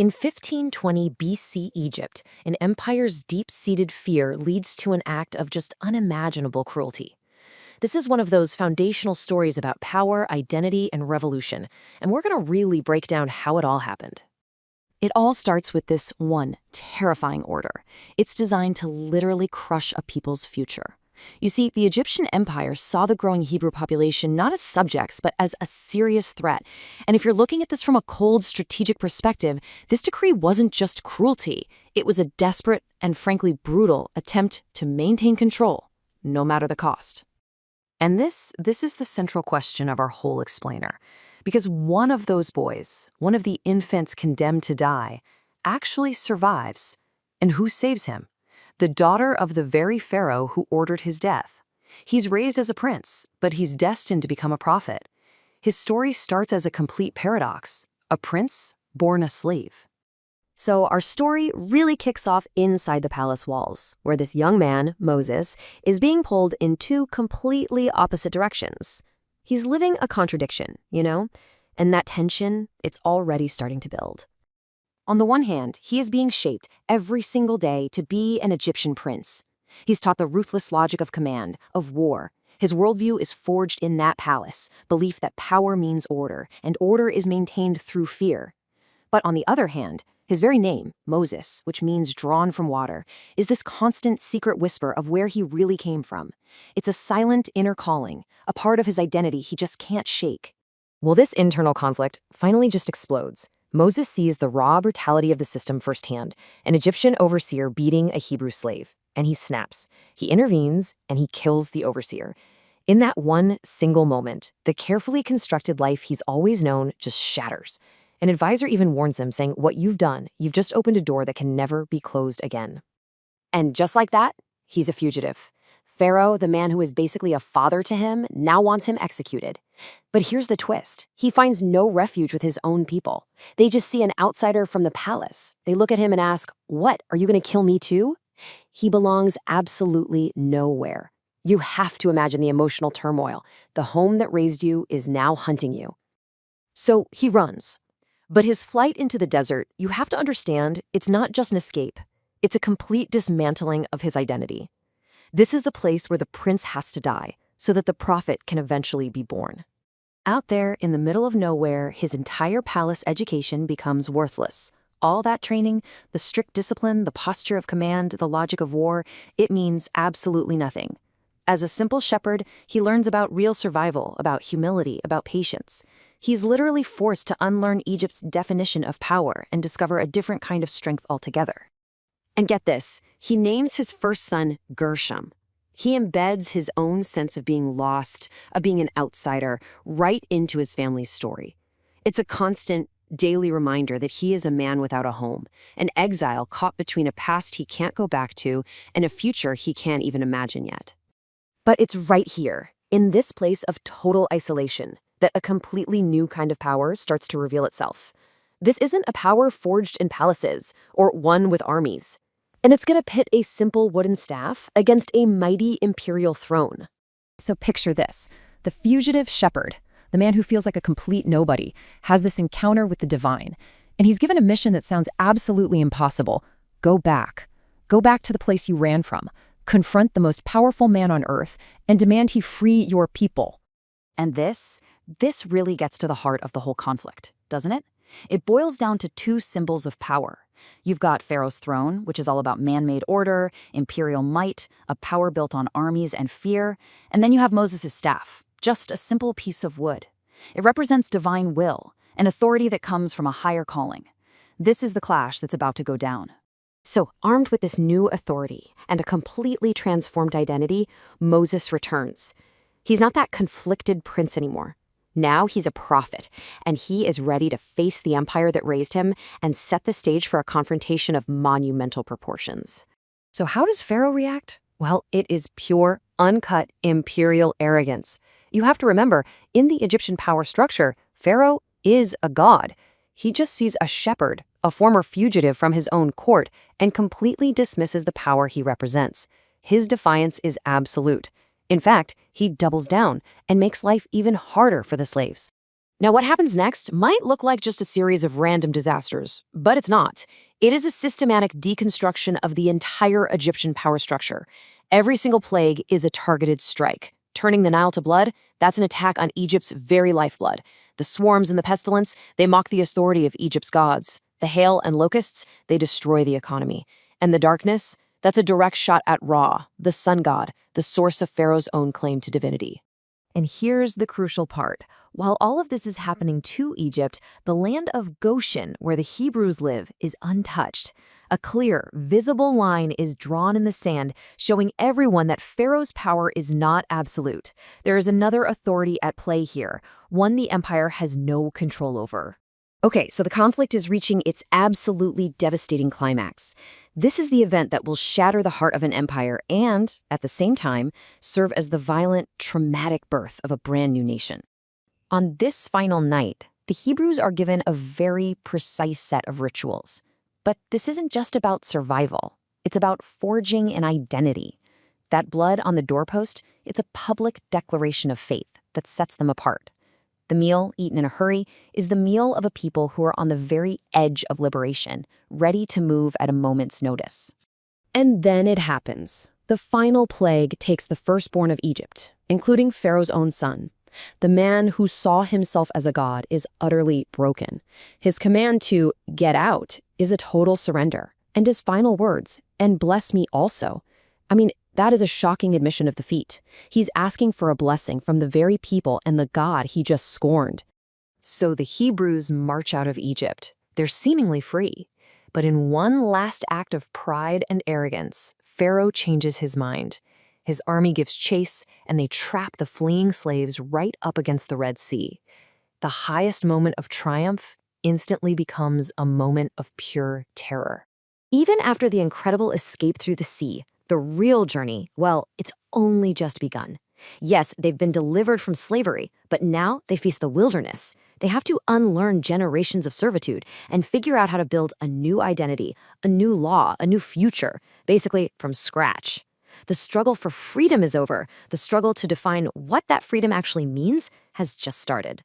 In 1520 BC Egypt, an empire's deep-seated fear leads to an act of just unimaginable cruelty. This is one of those foundational stories about power, identity, and revolution, and we're going to really break down how it all happened. It all starts with this one terrifying order. It's designed to literally crush a people's future. You see, the Egyptian empire saw the growing Hebrew population not as subjects, but as a serious threat. And if you're looking at this from a cold, strategic perspective, this decree wasn't just cruelty. It was a desperate and frankly brutal attempt to maintain control, no matter the cost. And this is the central question of our whole explainer. Because one of those boys, one of the infants condemned to die, actually survives. And who saves him? The daughter of the very Pharaoh who ordered his death. He's raised as a prince, but he's destined to become a prophet. His story starts as a complete paradox, a prince born a slave. So our story really kicks off inside the palace walls, where this young man, Moses, is being pulled in two completely opposite directions. He's living a contradiction, and that tension, it's already starting to build. On the one hand, he is being shaped every single day to be an Egyptian prince. He's taught the ruthless logic of command, of war. His worldview is forged in that palace, belief that power means order, and order is maintained through fear. But on the other hand, his very name, Moses, which means drawn from water, is this constant secret whisper of where he really came from. It's a silent inner calling, a part of his identity he just can't shake. Well, this internal conflict finally just explodes. Moses sees the raw brutality of the system firsthand, an Egyptian overseer beating a Hebrew slave, and he snaps. He intervenes, and he kills the overseer. In that one single moment, the carefully constructed life he's always known just shatters. An advisor even warns him, saying, "What you've done, you've just opened a door that can never be closed again." And just like that, he's a fugitive. Pharaoh, the man who is basically a father to him, now wants him executed. But here's the twist. He finds no refuge with his own people. They just see an outsider from the palace. They look at him and ask, "What, are you going to kill me too?" He belongs absolutely nowhere. You have to imagine the emotional turmoil. The home that raised you is now hunting you. So he runs. But his flight into the desert, you have to understand, it's not just an escape. It's a complete dismantling of his identity. This is the place where the prince has to die, so that the prophet can eventually be born. Out there in the middle of nowhere, his entire palace education becomes worthless. All that training, the strict discipline, the posture of command, the logic of war, it means absolutely nothing. As a simple shepherd, he learns about real survival, about humility, about patience. He's literally forced to unlearn Egypt's definition of power and discover a different kind of strength altogether. And get this, he names his first son Gershom. He embeds his own sense of being lost, of being an outsider, right into his family's story. It's a constant, daily reminder that he is a man without a home, an exile caught between a past he can't go back to and a future he can't even imagine yet. But it's right here, in this place of total isolation, that a completely new kind of power starts to reveal itself. This isn't a power forged in palaces or won with armies. And it's going to pit a simple wooden staff against a mighty imperial throne. So picture this. The fugitive shepherd, the man who feels like a complete nobody, has this encounter with the divine. And he's given a mission that sounds absolutely impossible. Go back. Go back to the place you ran from. Confront the most powerful man on earth and demand he free your people. And this really gets to the heart of the whole conflict, doesn't it? It boils down to two symbols of power. You've got Pharaoh's throne, which is all about man-made order, imperial might, a power built on armies and fear. And then you have Moses' staff, just a simple piece of wood. It represents divine will, an authority that comes from a higher calling. This is the clash that's about to go down. So, armed with this new authority and a completely transformed identity, Moses returns. He's not that conflicted prince anymore. Now he's a prophet, and he is ready to face the empire that raised him and set the stage for a confrontation of monumental proportions. So how does Pharaoh react? Well, it is pure, uncut imperial arrogance. You have to remember, in the Egyptian power structure, Pharaoh is a god. He just sees a shepherd, a former fugitive from his own court, and completely dismisses the power he represents. His defiance is absolute. In fact, he doubles down and makes life even harder for the slaves. Now, what happens next might look like just a series of random disasters, but it's not. It is a systematic deconstruction of the entire Egyptian power structure. Every single plague is a targeted strike. Turning the Nile to blood, that's an attack on Egypt's very lifeblood. The swarms and the pestilence, they mock the authority of Egypt's gods. The hail and locusts, they destroy the economy. And the darkness, that's a direct shot at Ra, the sun god, the source of Pharaoh's own claim to divinity. And here's the crucial part. While all of this is happening to Egypt, the land of Goshen, where the Hebrews live, is untouched. A clear, visible line is drawn in the sand, showing everyone that Pharaoh's power is not absolute. There is another authority at play here, one the empire has no control over. Okay, so the conflict is reaching its absolutely devastating climax. This is the event that will shatter the heart of an empire and, at the same time, serve as the violent, traumatic birth of a brand new nation. On this final night, the Hebrews are given a very precise set of rituals. But this isn't just about survival. It's about forging an identity. That blood on the doorpost, it's a public declaration of faith that sets them apart. The meal, eaten in a hurry, is the meal of a people who are on the very edge of liberation, ready to move at a moment's notice. And then it happens. The final plague takes the firstborn of Egypt, including Pharaoh's own son. The man who saw himself as a god is utterly broken. His command to get out is a total surrender. And his final words, and bless me also. That is a shocking admission of defeat. He's asking for a blessing from the very people and the God he just scorned. So the Hebrews march out of Egypt. They're seemingly free. But in one last act of pride and arrogance, Pharaoh changes his mind. His army gives chase, and they trap the fleeing slaves right up against the Red Sea. The highest moment of triumph instantly becomes a moment of pure terror. Even after the incredible escape through the sea, the real journey, well, it's only just begun. Yes, they've been delivered from slavery, but now they face the wilderness. They have to unlearn generations of servitude and figure out how to build a new identity, a new law, a new future, basically from scratch. The struggle for freedom is over. The struggle to define what that freedom actually means has just started.